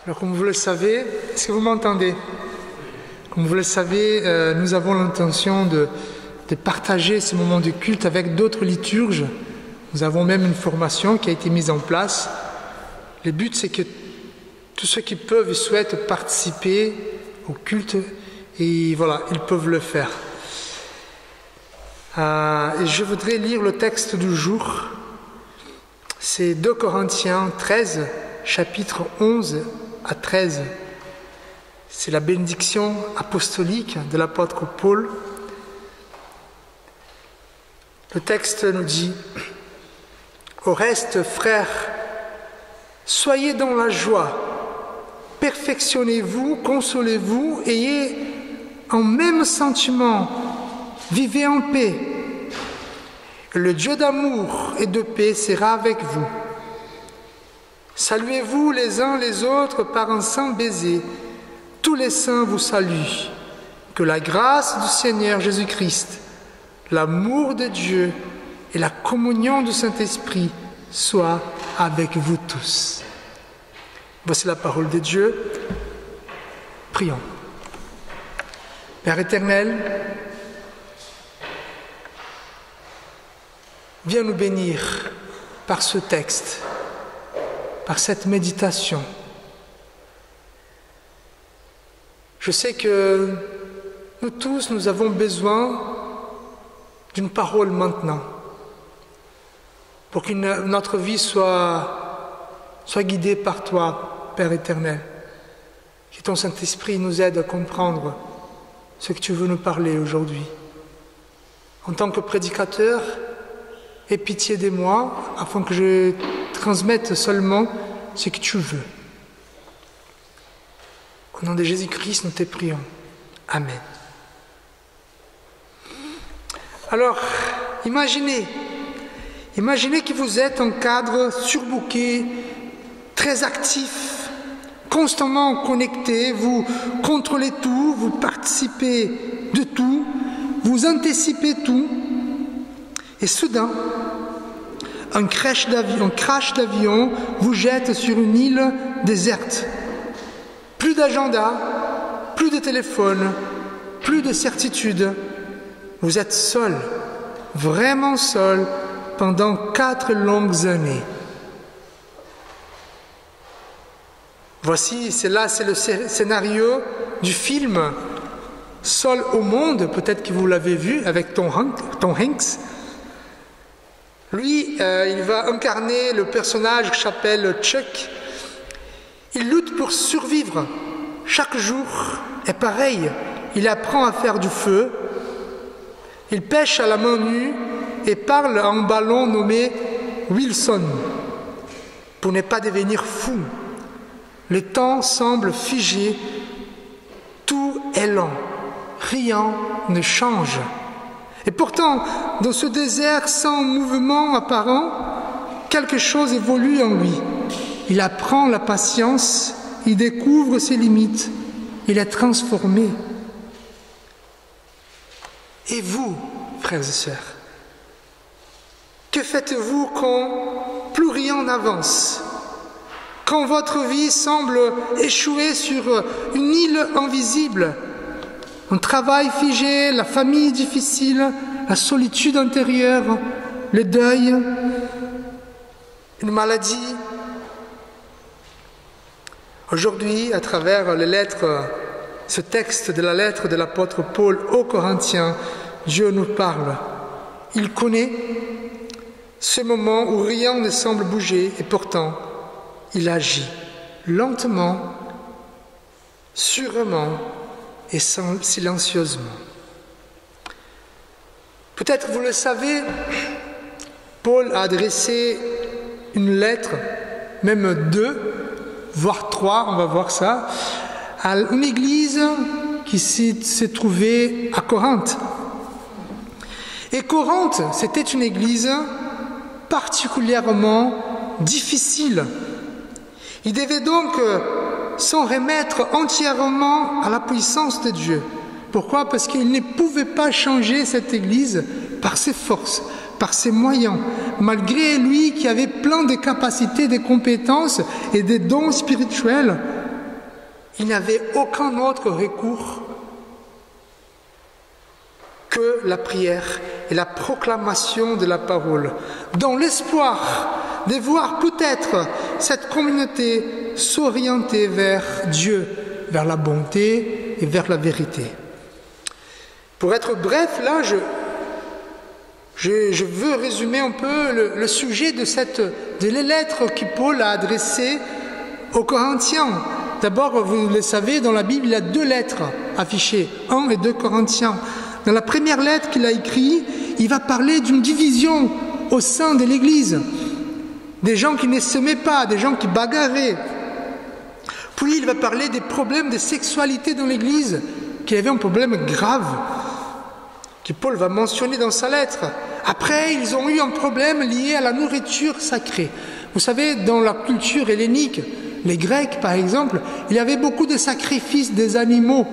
Alors, comme vous le savez, est-ce que vous m'entendez? Comme vous le savez, nous avons l'intention de partager ce moment de culte avec d'autres liturges. Nous avons même une formation qui a été mise en place. Le but, c'est que tous ceux qui peuvent et souhaitent participer au culte, et voilà, ils peuvent le faire. Et je voudrais lire le texte du jour. C'est 2 Corinthiens 13, chapitre 11 à 13. C'est la bénédiction apostolique de l'apôtre Paul. Le texte nous dit: au reste, frères, soyez dans la joie, perfectionnez-vous, consolez-vous, ayez un même sentiment, vivez en paix. Le Dieu d'amour et de paix sera avec vous. Saluez-vous les uns les autres par un saint baiser. Tous les saints vous saluent. Que la grâce du Seigneur Jésus-Christ, l'amour de Dieu et la communion du Saint-Esprit soient avec vous tous. Voici la parole de Dieu. Prions. Père éternel, viens nous bénir par ce texte, par cette méditation. Je sais que nous tous, nous avons besoin d'une parole maintenant, pour que notre vie soit guidée par toi, Père éternel. Que ton Saint-Esprit nous aide à comprendre ce que tu veux nous parler aujourd'hui. En tant que prédicateur, aie pitié de moi, afin que je transmette seulement ce que tu veux. Au nom de Jésus-Christ, nous te prions. Amen. Alors, imaginez que vous êtes un cadre surbooké, très actif, constamment connecté, vous contrôlez tout, vous participez de tout, vous anticipez tout, et soudain, un crash d'avion vous jette sur une île déserte. Plus d'agenda, plus de téléphone, plus de certitude. Vous êtes seul, vraiment seul, pendant 4 longues années. Voici, c'est le scénario du film Seul au monde, peut-être que vous l'avez vu avec Tom Hanks. Lui, il va incarner le personnage qui s'appelle Chuck. Il lutte pour survivre. Chaque jour est pareil. Il apprend à faire du feu. Il pêche à la main nue et parle à un ballon nommé Wilson pour ne pas devenir fou. Le temps semble figé. Tout est lent. Rien ne change. Et pourtant, dans ce désert sans mouvement apparent, quelque chose évolue en lui. Il apprend la patience, il découvre ses limites, il est transformé. Et vous, frères et sœurs, que faites-vous quand plus rien n'avance? Quand votre vie semble échouer sur une île invisible? Un travail figé, la famille difficile, la solitude intérieure, le deuil, une maladie. Aujourd'hui, à travers les lettres, ce texte de la lettre de l'apôtre Paul aux Corinthiens, Dieu nous parle. Il connaît ce moment où rien ne semble bouger et pourtant, il agit lentement, sûrement et silencieusement. Peut-être vous le savez, Paul a adressé une lettre, même 2, voire 3, on va voir ça, à une église qui s'est trouvée à Corinthe. Et Corinthe, c'était une église particulièrement difficile. Il devait donc s'en remettre entièrement à la puissance de Dieu. Pourquoi? Parce qu'il ne pouvait pas changer cette église par ses forces, par ses moyens, malgré lui qui avait plein de capacités, de compétences et des dons spirituels. il n'avait aucun autre recours que la prière et la proclamation de la parole, dans l'espoir de voir peut-être cette communauté s'orienter vers Dieu, vers la bonté et vers la vérité. Pour être bref, là, je veux résumer un peu le sujet de les lettres que Paul a adressées aux Corinthiens. D'abord, vous le savez, dans la Bible, il y a 2 lettres affichées, 1 et 2 Corinthiens. Dans la première lettre qu'il a écrite, il va parler d'une division au sein de l'Église, des gens qui ne s'aimaient pas, des gens qui bagarraient. Puis il va parler des problèmes de sexualité dans l'Église, qu'il y avait un problème grave, que Paul va mentionner dans sa lettre. Après, ils ont eu un problème lié à la nourriture sacrée. Vous savez, dans la culture hellénique, les Grecs par exemple, il y avait beaucoup de sacrifices des animaux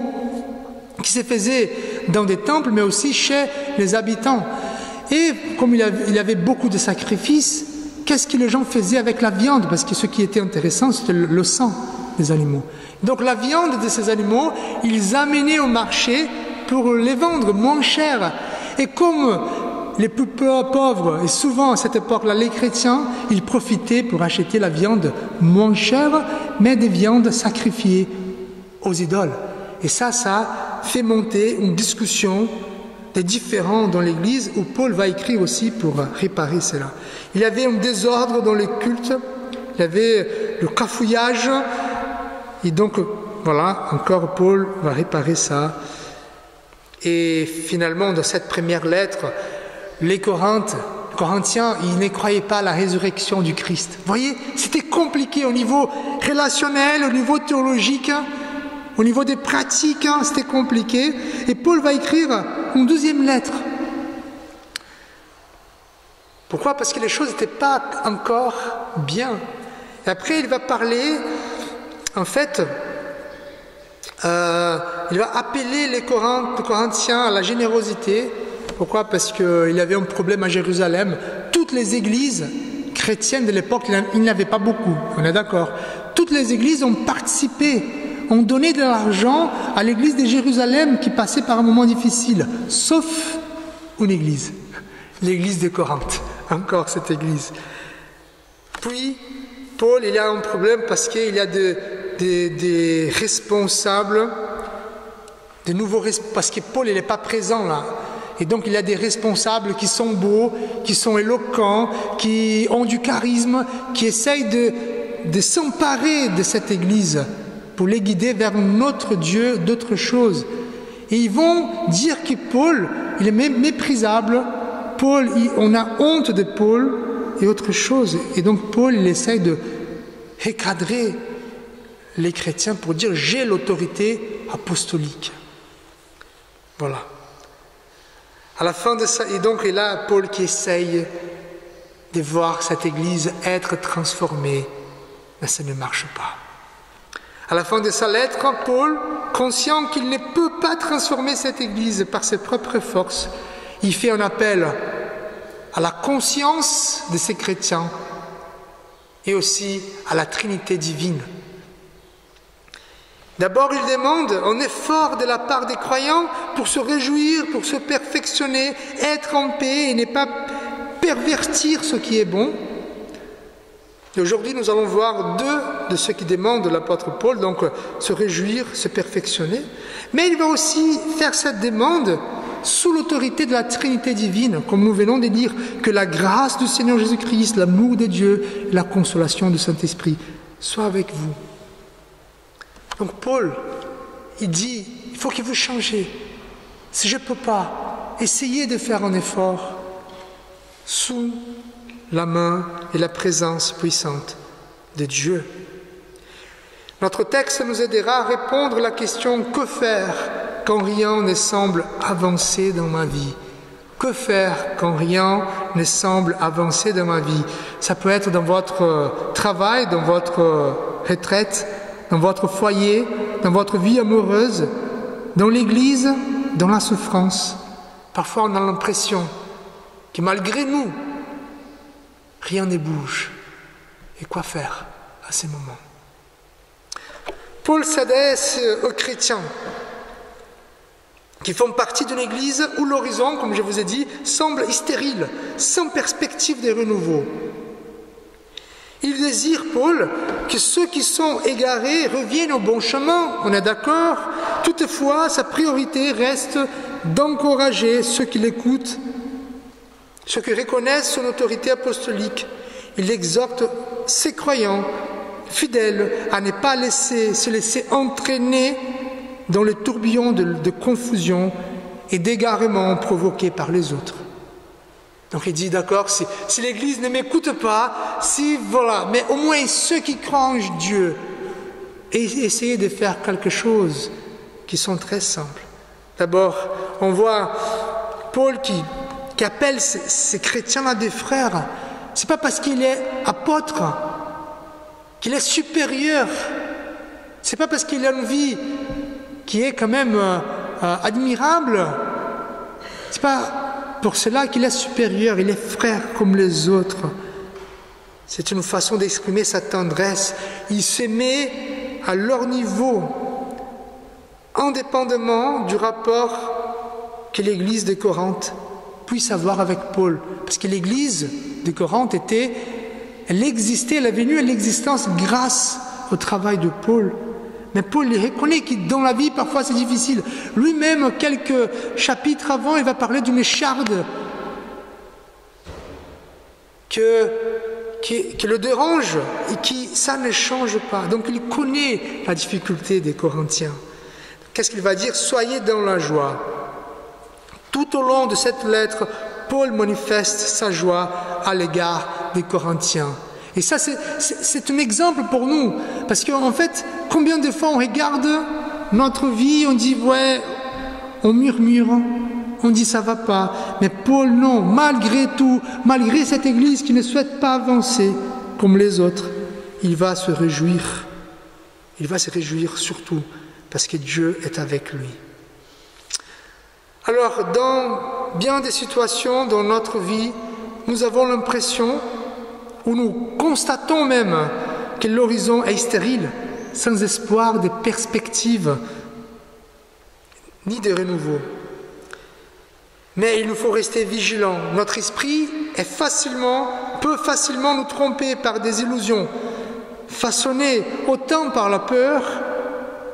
qui se faisaient dans des temples, mais aussi chez les habitants. Et comme il y avait beaucoup de sacrifices, qu'est-ce que les gens faisaient avec la viande? Parce que ce qui était intéressant, c'était le sang des animaux. Donc la viande de ces animaux, ils amenaient au marché pour les vendre moins cher. Et comme les plus pauvres, et souvent à cette époque-là, les chrétiens, ils profitaient pour acheter la viande moins chère, mais des viandes sacrifiées aux idoles. Et ça fait monter une discussion des différends dans l'Église, où Paul va écrire aussi pour réparer cela. Il y avait un désordre dans les cultes, il y avait le cafouillage, et donc voilà, encore Paul va réparer ça. Et finalement, dans cette première lettre, les Corinthiens, ils ne croyaient pas à la résurrection du Christ. Vous voyez, c'était compliqué au niveau relationnel, au niveau théologique, au niveau des pratiques, c'était compliqué. Et Paul va écrire une 2e lettre. Pourquoi? Parce que les choses n'étaient pas encore bien. Et après, il va parler, en fait, il va appeler les Corinthiens à la générosité. Pourquoi? Parce qu'il y avait un problème à Jérusalem. Toutes les églises chrétiennes de l'époque, il n'y en avait pas beaucoup, on est d'accord. Toutes les églises ont participé, ont donné de l'argent à l'église de Jérusalem qui passait par un moment difficile, sauf une église, l'église de Corinthe, encore cette église. Puis, Paul, il a un problème parce qu'il y a des responsables, de nouveaux responsables, parce que Paul, il n'est pas présent là. Et donc, il y a des responsables qui sont beaux, qui sont éloquents, qui ont du charisme, qui essayent de s'emparer de cette église pour les guider vers un autre Dieu, d'autres choses. Et ils vont dire que Paul, il est méprisable. Paul, on a honte de Paul et autre chose. Et donc, Paul, il essaye de recadrer les chrétiens pour dire « j'ai l'autorité apostolique ». Voilà. À la fin de ça, et donc il y a Paul qui essaye de voir cette église être transformée, mais ça ne marche pas. À la fin de sa lettre, Paul, conscient qu'il ne peut pas transformer cette église par ses propres forces, il fait un appel à la conscience de ces chrétiens et aussi à la Trinité divine. D'abord, il demande un effort de la part des croyants pour se réjouir, pour se perfectionner, être en paix et ne pas pervertir ce qui est bon. Et aujourd'hui, nous allons voir 2 de ceux qui demandent l'apôtre Paul, donc se réjouir, se perfectionner. Mais il va aussi faire cette demande sous l'autorité de la Trinité divine, comme nous venons de dire, que la grâce du Seigneur Jésus-Christ, l'amour de Dieu, la consolation du Saint-Esprit soient avec vous. Donc Paul, il dit, il faut que vous changez. Si je ne peux pas, essayez de faire un effort sous la main et la présence puissante de Dieu. Notre texte nous aidera à répondre à la question « Que faire quand rien ne semble avancer dans ma vie ?» Que faire quand rien ne semble avancer dans ma vie? Ça peut être dans votre travail, dans votre retraite, dans votre foyer, dans votre vie amoureuse, dans l'église, dans la souffrance. Parfois, on a l'impression que malgré nous, rien ne bouge. Et quoi faire à ces moments? Paul s'adresse aux chrétiens qui font partie d'une église où l'horizon, comme je vous ai dit, semble stérile, sans perspective de renouveau. Il désire, Paul, que ceux qui sont égarés reviennent au bon chemin, on est d'accord. Toutefois, sa priorité reste d'encourager ceux qui l'écoutent, ceux qui reconnaissent son autorité apostolique. Il exhorte ses croyants fidèles à ne pas se laisser entraîner dans le tourbillon de confusion et d'égarement provoqués par les autres. Donc il dit, d'accord, si l'Église ne m'écoute pas, mais au moins ceux qui croient en Dieu, et essayez de faire quelque chose qui sont très simples. D'abord, on voit Paul qui appelle ces chrétiens-là des frères. Ce n'est pas parce qu'il est apôtre qu'il est supérieur. Ce n'est pas parce qu'il a une vie qui est quand même admirable. Ce n'est pas pour cela qu'il est supérieur, il est frère comme les autres. C'est une façon d'exprimer sa tendresse. Il se met à leur niveau, indépendamment du rapport que l'église de Corinthe puisse avoir avec Paul. Parce que l'église de Corinthe elle existait, elle est venue à l'existence grâce au travail de Paul. Mais Paul il reconnaît que dans la vie, parfois c'est difficile. Lui-même, quelques chapitres avant, il va parler d'une écharde qui le dérange et ça ne change pas. Donc il connaît la difficulté des Corinthiens. Qu'est-ce qu'il va dire? Soyez dans la joie. Tout au long de cette lettre, Paul manifeste sa joie à l'égard des Corinthiens. Et ça, c'est un exemple pour nous. Parce qu'en fait, combien de fois on regarde notre vie, on dit, ouais, on murmure, on dit, ça va pas. Mais Paul, non, malgré tout, malgré cette église qui ne souhaite pas avancer comme les autres, il va se réjouir. Il va se réjouir surtout parce que Dieu est avec lui. Alors, dans bien des situations dans notre vie, nous avons l'impression, où nous constatons même que l'horizon est stérile, sans espoir de perspective, ni de renouveau. Mais il nous faut rester vigilants. Notre esprit peut facilement nous tromper par des illusions, façonnées autant par la peur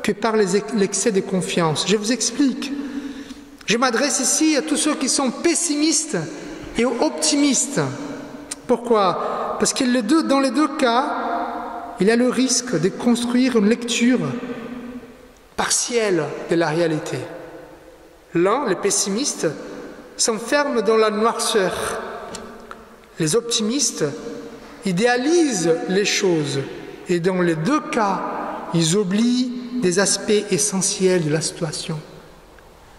que par l'excès de confiance. Je vous explique. Je m'adresse ici à tous ceux qui sont pessimistes et optimistes. Pourquoi? Parce que dans les deux cas, il y a le risque de construire une lecture partielle de la réalité. L'un, les pessimistes, s'enferment dans la noirceur. Les optimistes idéalisent les choses et dans les deux cas, ils oublient des aspects essentiels de la situation.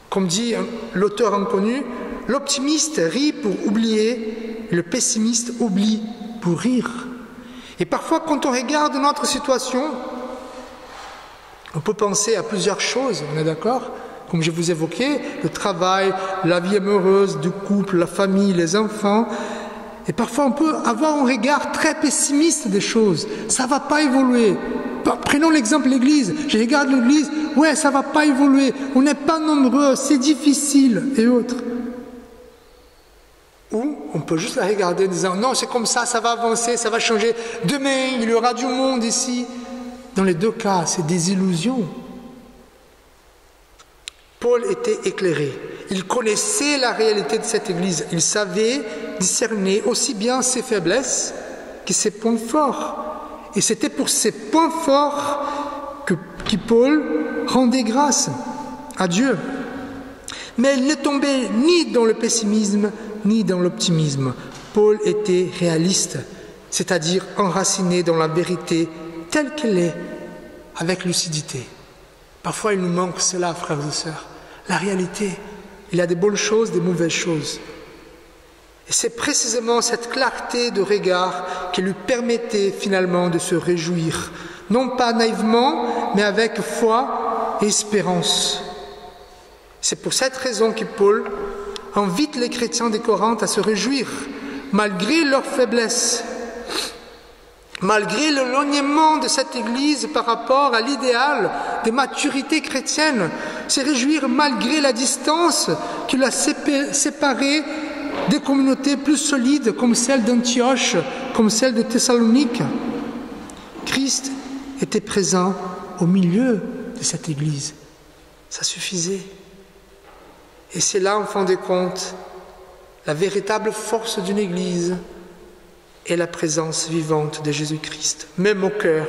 Comme dit l'auteur inconnu, l'optimiste rit pour oublier, le pessimiste oublie pour rire. Et parfois, quand on regarde notre situation, on peut penser à plusieurs choses, on est d'accord? Comme je vous évoquais, le travail, la vie amoureuse, du couple, la famille, les enfants. Et parfois, on peut avoir un regard très pessimiste des choses. Ça ne va pas évoluer. Prenons l'exemple de l'Église. Je regarde l'Église, ouais, ça ne va pas évoluer. On n'est pas nombreux, c'est difficile, et autres. Ou on peut juste la regarder en disant, non, c'est comme ça va avancer, ça va changer. Demain, il y aura du monde ici. Dans les deux cas, c'est des illusions. Paul était éclairé. Il connaissait la réalité de cette Église. Il savait discerner aussi bien ses faiblesses que ses points forts. Et c'était pour ces points forts que Paul rendait grâce à Dieu. Mais il ne tombait ni dans le pessimisme, ni dans l'optimisme. Paul était réaliste, c'est-à-dire enraciné dans la vérité telle qu'elle est, avec lucidité. Parfois, il nous manque cela, frères et sœurs. La réalité, il y a des bonnes choses, des mauvaises choses. Et c'est précisément cette clarté de regard qui lui permettait finalement de se réjouir, non pas naïvement, mais avec foi et espérance. C'est pour cette raison que Paul invite les chrétiens de Corinthe à se réjouir, malgré leur faiblesse. Malgré l'éloignement de cette Église par rapport à l'idéal de maturité chrétienne, se réjouir malgré la distance qui l'a séparé des communautés plus solides comme celle d'Antioche, comme celle de Thessalonique. Christ était présent au milieu de cette Église. Ça suffisait. Et c'est là, en fin de compte, la véritable force d'une Église est la présence vivante de Jésus-Christ, même au cœur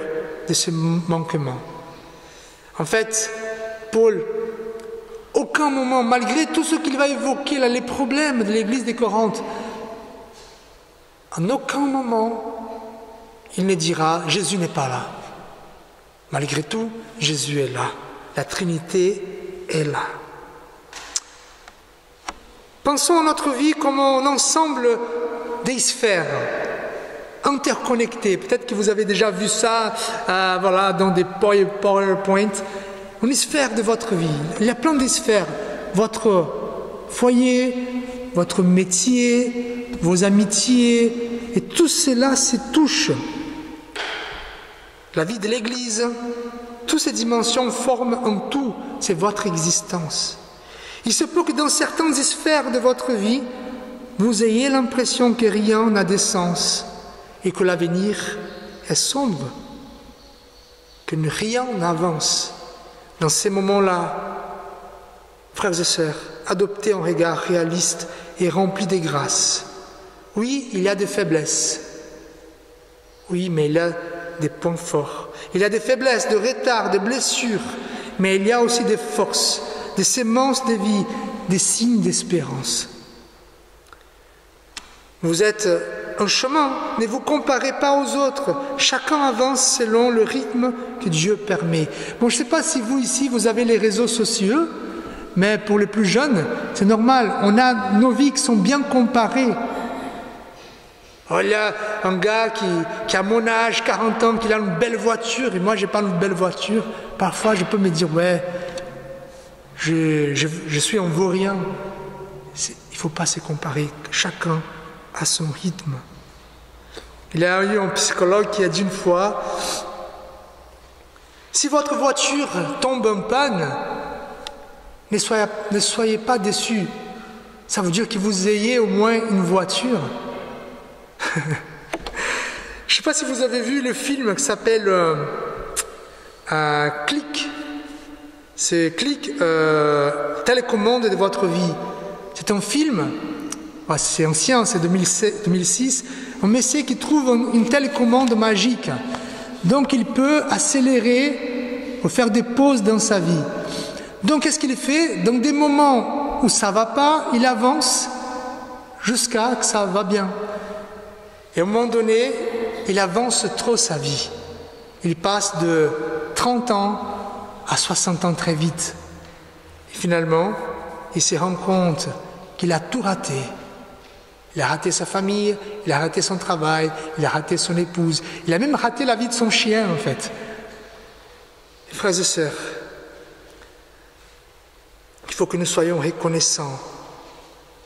de ce manquement. En fait, Paul, aucun moment, malgré tout ce qu'il va évoquer, là, les problèmes de l'Église des Corinthes, en aucun moment, il ne dira « Jésus n'est pas là ». Malgré tout, Jésus est là. La Trinité est là. Pensons à notre vie comme un ensemble des sphères interconnectées. Peut-être que vous avez déjà vu ça dans des PowerPoint. Une sphère de votre vie. Il y a plein de sphères. Votre foyer, votre métier, vos amitiés, et tout cela se touche. La vie de l'Église, toutes ces dimensions forment un tout, c'est votre existence. Il se peut que dans certaines sphères de votre vie, vous ayez l'impression que rien n'a de sens et que l'avenir est sombre, que rien n'avance. Dans ces moments-là, frères et sœurs, adoptez un regard réaliste et rempli de grâce. Oui, il y a des faiblesses. Oui, mais il y a des points forts. Il y a des faiblesses, de retards, de blessures, mais il y a aussi des forces, des semences de vie, des signes d'espérance. Vous êtes un chemin, ne vous comparez pas aux autres. Chacun avance selon le rythme que Dieu permet. Bon, je ne sais pas si vous ici, vous avez les réseaux sociaux, mais pour les plus jeunes, c'est normal. On a nos vies qui sont bien comparées. Oh, il y a un gars qui a mon âge, 40 ans, qui a une belle voiture, et moi, je n'ai pas une belle voiture. Parfois, je peux me dire, ouais, je suis un vaurien. Il ne faut pas se comparer. Chacun a son rythme. Il y a eu un psychologue qui a dit une fois, si votre voiture tombe en panne, ne soyez pas déçus. Ça veut dire que vous ayez au moins une voiture. Je ne sais pas si vous avez vu le film qui s'appelle Click. C'est Click, télécommande de votre vie. C'est un film, c'est ancien, c'est 2006. Un monsieur qui trouve une télécommande magique. Donc il peut accélérer ou faire des pauses dans sa vie. Donc qu'est-ce qu'il fait? Dans des moments où ça ne va pas, il avance jusqu'à que ça va bien. Et à un moment donné, il avance trop sa vie. Il passe de 30 ans à 60 ans très vite. Et finalement, il se rend compte qu'il a tout raté. Il a raté sa famille, il a raté son travail, il a raté son épouse. Il a même raté la vie de son chien, en fait. Frères et sœurs, il faut que nous soyons reconnaissants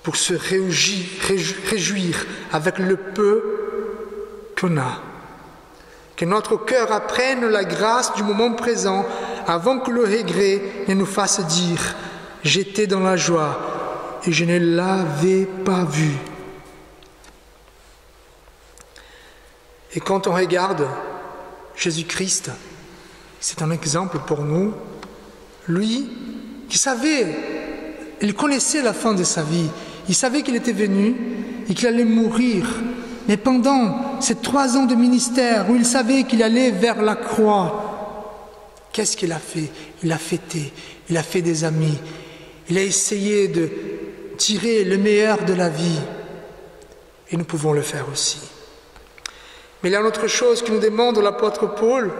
pour se réjouir avec le peu qu'on a. Que notre cœur apprenne la grâce du moment présent avant que le regret ne nous fasse dire « J'étais dans la joie et je ne l'avais pas vu ». Et quand on regarde Jésus-Christ, c'est un exemple pour nous. Lui, qui savait, il connaissait la fin de sa vie. Il savait qu'il était venu et qu'il allait mourir. Mais pendant ces 3 ans de ministère où il savait qu'il allait vers la croix, qu'est-ce qu'il a fait? Il a fêté, il a fait des amis. Il a essayé de tirer le meilleur de la vie. Et nous pouvons le faire aussi. Mais il y a une autre chose que nous demande l'apôtre Paul.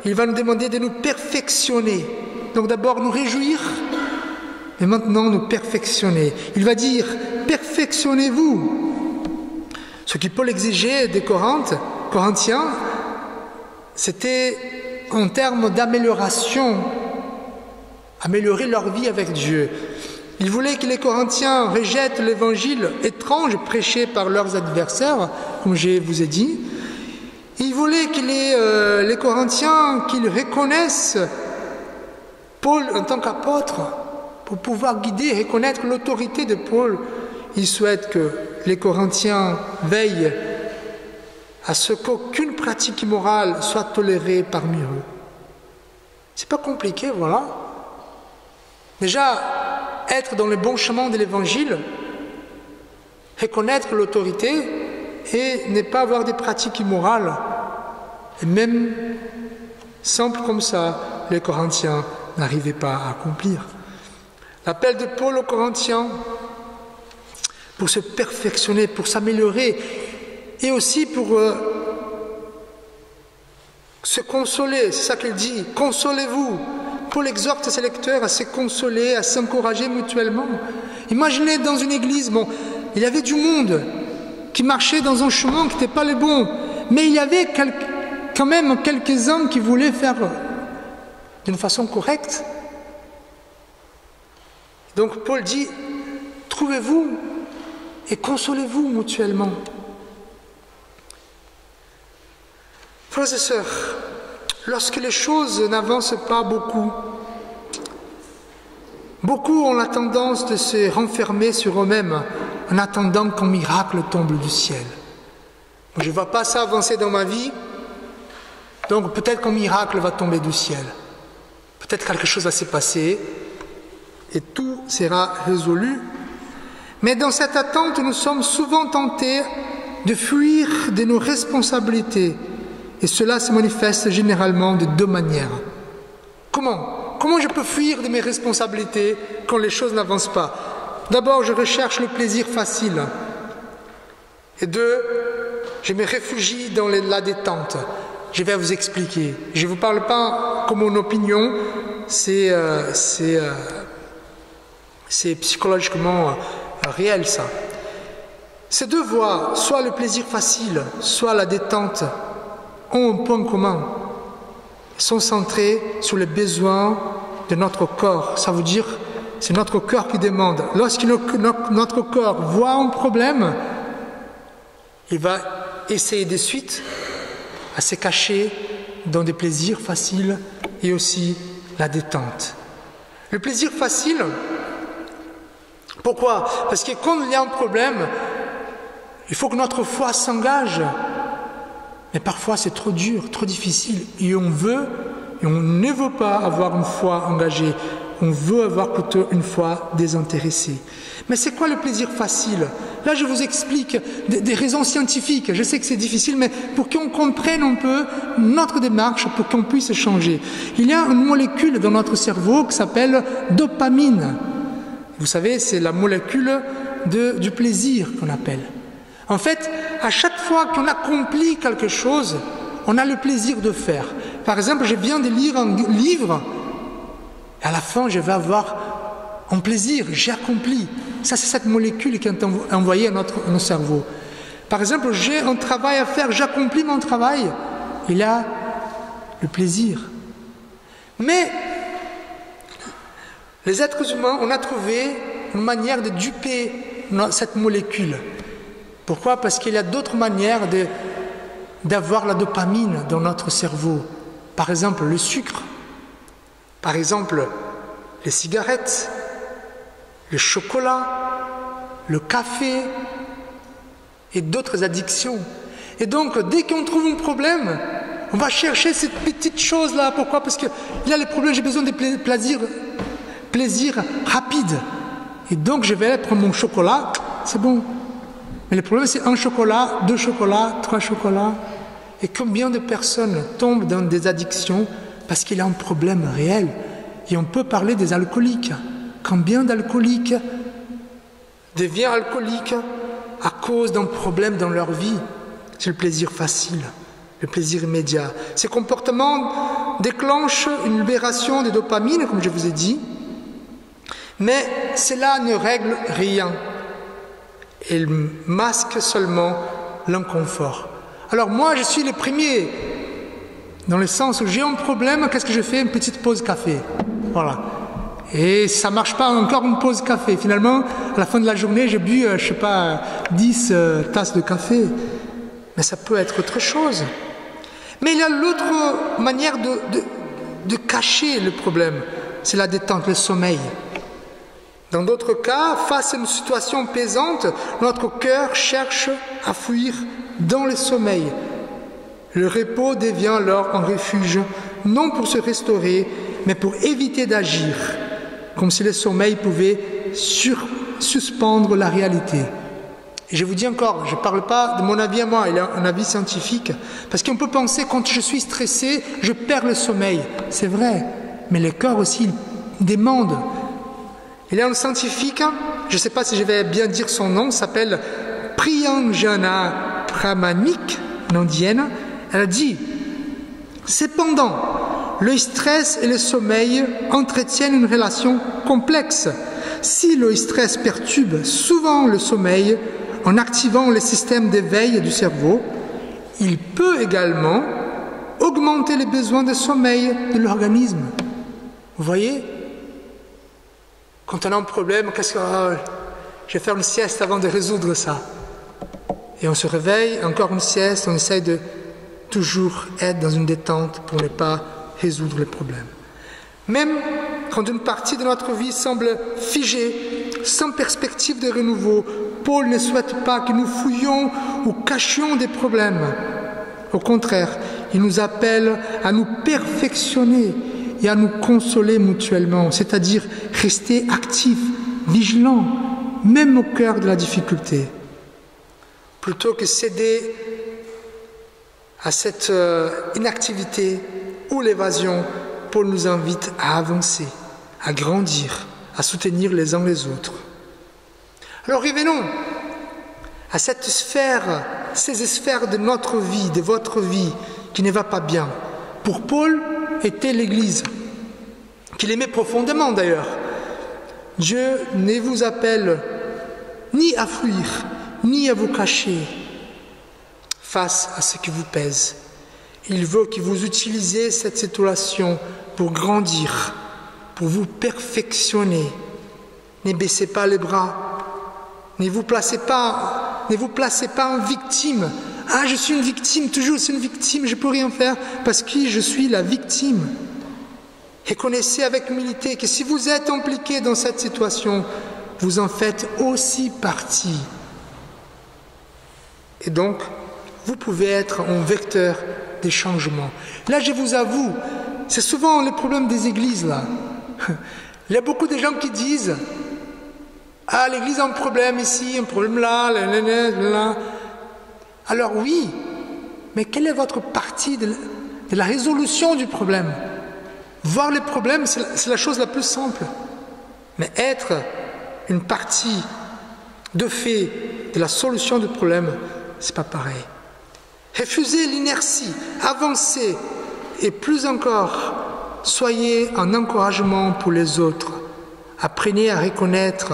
Il va nous demander de nous perfectionner. Donc d'abord nous réjouir, mais maintenant nous perfectionner. Il va dire, perfectionnez-vous. Ce que Paul exigeait des Corinthiens, c'était en termes d'amélioration, améliorer leur vie avec Dieu. Il voulait que les Corinthiens rejettent l'évangile étrange prêché par leurs adversaires, comme je vous ai dit. Il voulait que les Corinthiens qu'ils reconnaissent Paul en tant qu'apôtre pour pouvoir guider, reconnaître l'autorité de Paul. Il souhaite que les Corinthiens veillent à ce qu'aucune pratique immorale soit tolérée parmi eux. C'est pas compliqué, voilà. Déjà, être dans le bon chemin de l'évangile, reconnaître l'autorité et ne pas avoir des pratiques immorales. Et même simple comme ça, les Corinthiens n'arrivaient pas à accomplir. L'appel de Paul aux Corinthiens pour se perfectionner, pour s'améliorer et aussi pour se consoler, c'est ça qu'il dit, consolez-vous. Paul exhorte ses lecteurs à se consoler, à s'encourager mutuellement. Imaginez dans une église, bon, il y avait du monde qui marchait dans un chemin qui n'était pas le bon, mais il y avait quand même quelques hommes qui voulaient faire d'une façon correcte. Donc Paul dit, trouvez-vous et consolez-vous mutuellement. Frères et sœurs, lorsque les choses n'avancent pas beaucoup ont la tendance de se renfermer sur eux-mêmes en attendant qu'un miracle tombe du ciel. Je ne vois pas ça avancer dans ma vie, donc peut-être qu'un miracle va tomber du ciel. Peut-être quelque chose va se passer et tout sera résolu. Mais dans cette attente, nous sommes souvent tentés de fuir de nos responsabilités. Et cela se manifeste généralement de deux manières. Comment je peux fuir de mes responsabilités quand les choses n'avancent pas? D'abord, je recherche le plaisir facile. Et deux, je me réfugie dans la détente. Je vais vous expliquer. Je ne vous parle pas comme une opinion, c'est psychologiquement réel ça. Ces deux voies, soit le plaisir facile, soit la détente, ont un point commun. Ils sont centrés sur les besoins de notre corps. Ça veut dire, c'est notre corps qui demande. Lorsque notre corps voit un problème, il va essayer de suite à se cacher dans des plaisirs faciles et aussi la détente. Le plaisir facile, pourquoi? Parce que quand il y a un problème, il faut que notre foi s'engage. Mais parfois c'est trop dur, trop difficile, et on ne veut pas avoir une foi engagée, on veut avoir plutôt une foi désintéressée. Mais c'est quoi le plaisir facile? Là je vous explique des raisons scientifiques, je sais que c'est difficile, mais pour qu'on comprenne un peu notre démarche, pour qu'on puisse changer. Il y a une molécule dans notre cerveau qui s'appelle dopamine. Vous savez, c'est la molécule du plaisir qu'on appelle. En fait, à chaque fois qu'on accomplit quelque chose, on a le plaisir de faire. Par exemple, je viens de lire un livre, et à la fin, je vais avoir un plaisir, j'ai accompli. Ça, c'est cette molécule qui est envoyée à notre cerveau. Par exemple, j'ai un travail à faire, j'accomplis mon travail, il y a le plaisir. Mais les êtres humains, on a trouvé une manière de duper cette molécule. Pourquoi? Parce qu'il y a d'autres manières d'avoir la dopamine dans notre cerveau. Par exemple, le sucre. Par exemple, les cigarettes, le chocolat, le café et d'autres addictions. Et donc, dès qu'on trouve un problème, on va chercher cette petite chose-là. Pourquoi? Parce qu'il y a les problèmes, j'ai besoin de plaisir rapide. Et donc, je vais prendre mon chocolat, c'est bon. Mais le problème, c'est un chocolat, 2 chocolats, 3 chocolats. Et combien de personnes tombent dans des addictions parce qu'il y a un problème réel? Et on peut parler des alcooliques. Combien d'alcooliques deviennent alcooliques à cause d'un problème dans leur vie? C'est le plaisir facile, le plaisir immédiat. Ces comportements déclenchent une libération de dopamine, comme je vous ai dit, mais cela ne règle rien. Elle masque seulement l'inconfort. Alors moi, je suis le premier, dans le sens où j'ai un problème, qu'est-ce que je fais? Une petite pause café. Voilà. Et ça ne marche pas, encore une pause café. Finalement, à la fin de la journée, j'ai bu, 10 tasses de café. Mais ça peut être autre chose. Mais il y a l'autre manière de cacher le problème, c'est la détente, le sommeil. Dans d'autres cas, face à une situation pesante, notre cœur cherche à fuir dans le sommeil. Le repos devient alors un refuge, non pour se restaurer, mais pour éviter d'agir, comme si le sommeil pouvait suspendre la réalité. Et je vous dis encore, je ne parle pas de mon avis à moi, il y a un avis scientifique, parce qu'on peut penser quand je suis stressé, je perds le sommeil. C'est vrai, mais le corps aussi il demande. Il y a un scientifique, je ne sais pas si je vais bien dire son nom, s'appelle Priyanjana Pramanik, une indienne. Elle a dit « Cependant, le stress et le sommeil entretiennent une relation complexe. Si le stress perturbe souvent le sommeil, en activant le système d'éveil du cerveau, il peut également augmenter les besoins de sommeil de l'organisme. » Vous voyez ? Quand on a un problème, je vais faire une sieste avant de résoudre ça. Et on se réveille, encore une sieste, on essaye de toujours être dans une détente pour ne pas résoudre le problème. Même quand une partie de notre vie semble figée, sans perspective de renouveau, Paul ne souhaite pas que nous fouillions ou cachions des problèmes. Au contraire, il nous appelle à nous perfectionner et à nous consoler mutuellement, c'est-à-dire rester actifs, vigilants, même au cœur de la difficulté. Plutôt que céder à cette inactivité ou l'évasion, Paul nous invite à avancer, à grandir, à soutenir les uns les autres. Alors revenons à cette sphère, ces sphères de notre vie, de votre vie, qui ne va pas bien. Pour Paul, était l'Église, qu'il aimait profondément d'ailleurs. Dieu ne vous appelle ni à fuir, ni à vous cacher face à ce qui vous pèse. Il veut que vous utilisiez cette situation pour grandir, pour vous perfectionner. Ne baissez pas les bras, ne vous placez pas en victime. Ah, je suis une victime, toujours c'est une victime, je ne peux rien faire parce que je suis la victime. Reconnaissez avec humilité que si vous êtes impliqué dans cette situation, vous en faites aussi partie. Et donc, vous pouvez être un vecteur des changements. Là, je vous avoue, c'est souvent le problème des églises, là. Il y a beaucoup de gens qui disent « Ah, l'église a un problème ici, un problème là, là. » Alors oui, mais quelle est votre partie de la résolution du problème? Voir les problèmes, c'est la chose la plus simple. Mais être une partie de fait de la solution du problème, c'est pas pareil. Refusez l'inertie, avancez, et plus encore, soyez un encouragement pour les autres. Apprenez à reconnaître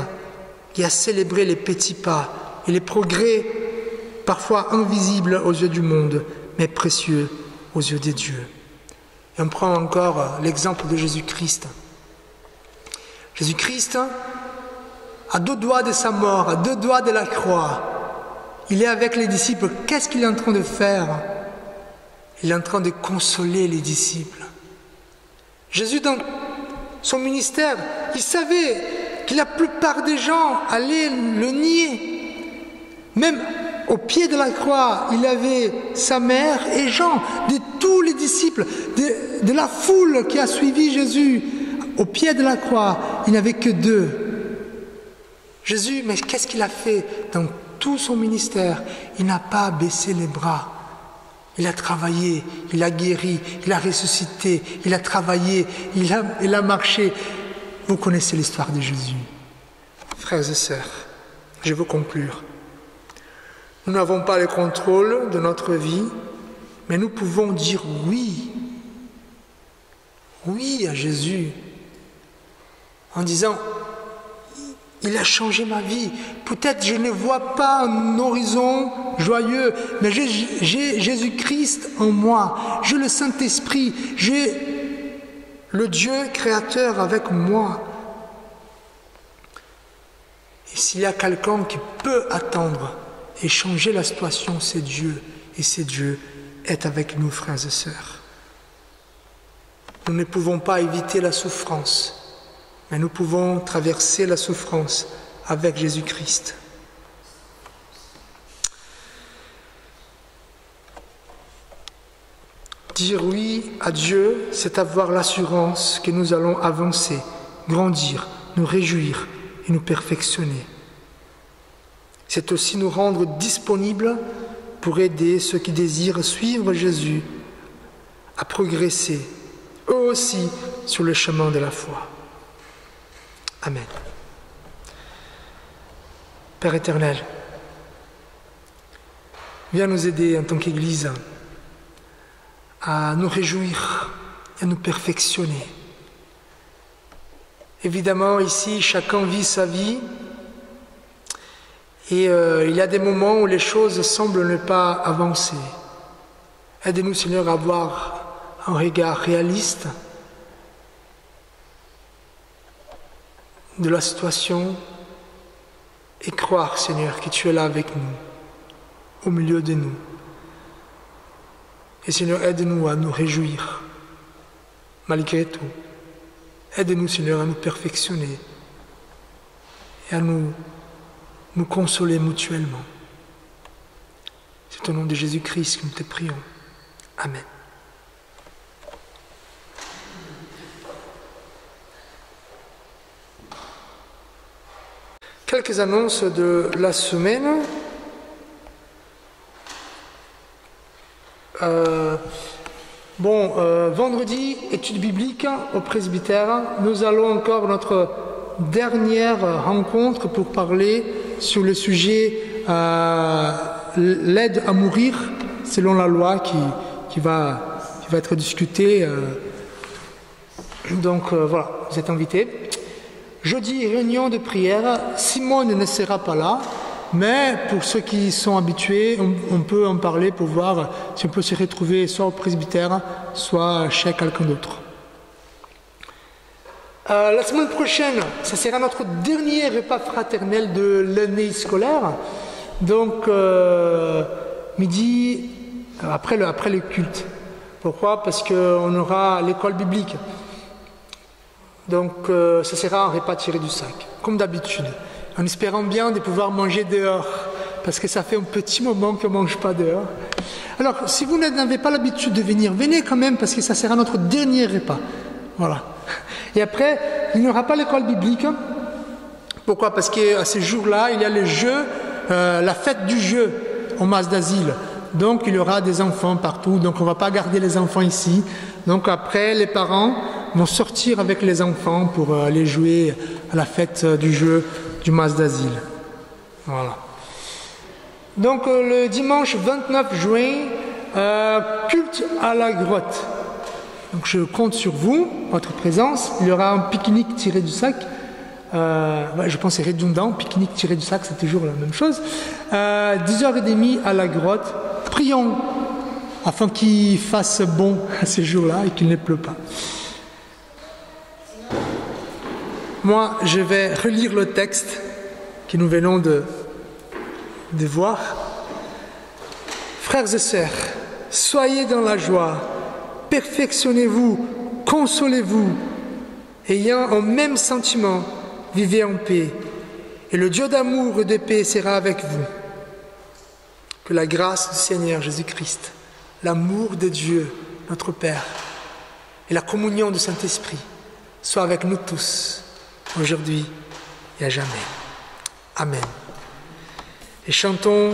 et à célébrer les petits pas et les progrès parfois invisibles aux yeux du monde, mais précieux aux yeux de Dieu. Et on prend encore l'exemple de Jésus-Christ. Jésus-Christ, à 2 doigts de sa mort, à 2 doigts de la croix, il est avec les disciples. Qu'est-ce qu'il est en train de faire? Il est en train de consoler les disciples. Jésus, dans son ministère, il savait que la plupart des gens allaient le nier. Même au pied de la croix, il avait sa mère et Jean, de tous les disciples, de la foule qui a suivi Jésus. Au pied de la croix, il n'y avait que 2. Jésus, mais qu'est-ce qu'il a fait dans tout son ministère? Il n'a pas baissé les bras. Il a travaillé, il a guéri, il a ressuscité, il a travaillé, il a marché. Vous connaissez l'histoire de Jésus. Frères et sœurs, je veux conclure. Nous n'avons pas le contrôle de notre vie, mais nous pouvons dire oui. Oui à Jésus. En disant, il a changé ma vie. Peut-être je ne vois pas un horizon joyeux, mais j'ai Jésus-Christ en moi. J'ai le Saint-Esprit. J'ai le Dieu créateur avec moi. Et s'il y a quelqu'un qui peut attendre et changer la situation, c'est Dieu. Et c'est Dieu est avec nous, frères et sœurs. Nous ne pouvons pas éviter la souffrance, mais nous pouvons traverser la souffrance avec Jésus-Christ. Dire oui à Dieu, c'est avoir l'assurance que nous allons avancer, grandir, nous réjouir et nous perfectionner. C'est aussi nous rendre disponibles pour aider ceux qui désirent suivre Jésus à progresser, eux aussi, sur le chemin de la foi. Amen. Père éternel, viens nous aider en tant qu'Église à nous réjouir et à nous perfectionner. Évidemment, ici, chacun vit sa vie et il y a des moments où les choses semblent ne pas avancer. Aide-nous, Seigneur, à avoir un regard réaliste de la situation et croire, Seigneur, que tu es là avec nous, au milieu de nous. Et Seigneur, aide-nous à nous réjouir, malgré tout. Aide-nous, Seigneur, à nous perfectionner et à nous consoler mutuellement. C'est au nom de Jésus-Christ que nous te prions. Amen. Quelques annonces de la semaine. Vendredi, étude biblique au presbytère. Nous allons encore notre dernière rencontre pour parler sur le sujet l'aide à mourir selon la loi qui va être discutée. Donc voilà, vous êtes invités. Jeudi, réunion de prière. Simone ne sera pas là. Mais pour ceux qui sont habitués, on peut en parler pour voir si on peut se retrouver soit au presbytère, soit chez quelqu'un d'autre. La semaine prochaine, ce sera notre dernier repas fraternel de l'année scolaire. Donc, midi, après le culte. Pourquoi? Parce qu'on aura l'école biblique. Donc, ce sera un repas tiré du sac, comme d'habitude. En espérant bien de pouvoir manger dehors, parce que ça fait un petit moment qu'on ne mange pas dehors. Alors, si vous n'avez pas l'habitude de venir, venez quand même, parce que ça sera notre dernier repas. Voilà. Et après, il n'y aura pas l'école biblique. Pourquoi? Parce qu'à ce jour-là, il y a le jeu, la fête du jeu au mas d'asile. Donc, il y aura des enfants partout, donc on ne va pas garder les enfants ici. Donc après, les parents vont sortir avec les enfants pour aller jouer à la fête du jeu du mas d'asile. Voilà. Donc le dimanche 29 juin, culte à la grotte. Donc je compte sur vous, votre présence. Il y aura un pique-nique tiré du sac. Je pense que c'est redondant, pique-nique tiré du sac, c'est toujours la même chose. 10h30 à la grotte. Prions afin qu'il fasse bon à ces jours-là et qu'il ne pleut pas. Moi, je vais relire le texte que nous venons de voir. Frères et sœurs, soyez dans la joie, perfectionnez-vous, consolez-vous, ayant un même sentiment, vivez en paix, et le Dieu d'amour et de paix sera avec vous. Que la grâce du Seigneur Jésus-Christ, l'amour de Dieu, notre Père, et la communion du Saint-Esprit soient avec nous tous, aujourd'hui et à jamais. Amen. Et chantons